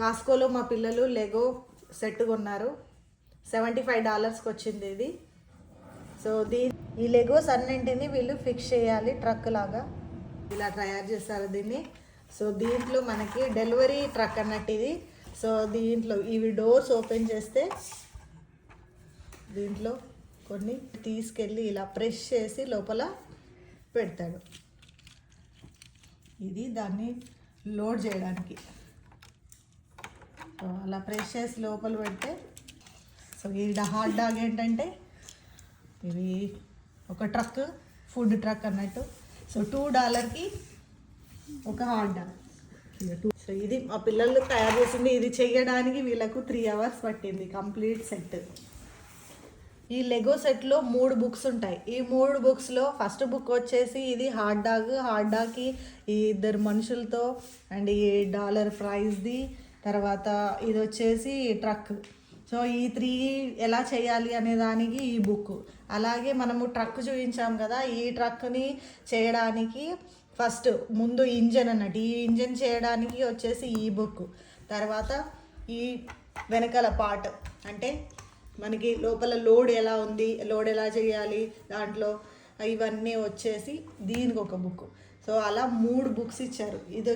కాస్కోలో మా పిల్లలు Lego set కొన్నారు. $75కి వచ్చింది ఇది. సో ఈ లెగోస్ అన్నింటినీ వీళ్ళు ఫిక్స్ చేయాలి ట్రక్ లాగా, ఇలా తయారు చేస్తారు దీన్ని. సో దీంట్లో మనకి డెలివరీ ట్రక్ అన్నట్టు ఇది. సో దీంట్లో ఇవి డోర్స్ ఓపెన్ చేస్తే దీంట్లో కొన్ని తీసుకెళ్ళి ఇలా ప్రెస్ చేసి లోపల పెడతాడు. ఇది దాన్ని లోడ్ చేయడానికి. సో అలా ప్రెస్ చేసి లోపల పెడితే, సో ఈ హాట్ డాగ్ ఏంటంటే ఇది ఒక ట్రక్, ఫుడ్ ట్రక్ అన్నట్టు. సో $2కి ఒక హాట్ డాగ్. సో ఇది మా పిల్లలు తయారు చేసింది. ఇది చేయడానికి వీళ్ళకు 3 hours పట్టింది కంప్లీట్ సెట్. ఈ లెగో సెట్లో 3 బుక్స్ ఉంటాయి. ఈ 3 బుక్స్లో ఫస్ట్ బుక్ వచ్చేసి ఇది హాట్ డాగ్కి ఈ 2 మనుషులతో అండ్ ఈ $1 ప్రైజ్ది. తర్వాత ఇది వచ్చేసి ట్రక్. సో ఈ 3 ఎలా చేయాలి అనే దానికి ఈ బుక్. అలాగే మనము ట్రక్ చూపించాం కదా, ఈ ట్రక్ని చేయడానికి ఫస్ట్ ముందు ఇంజన్ అన్నట్టు, ఈ ఇంజన్ చేయడానికి వచ్చేసి ఈ బుక్. తర్వాత ఈ వెనకాల పార్ట్ అంటే మనకి లోపల లోడ్ ఎలా ఉంది, లోడ్ ఎలా చేయాలి దాంట్లో, ఇవన్నీ వచ్చేసి దీనికి ఒక బుక్. సో అలా 3 బుక్స్ ఇచ్చారు. ఇది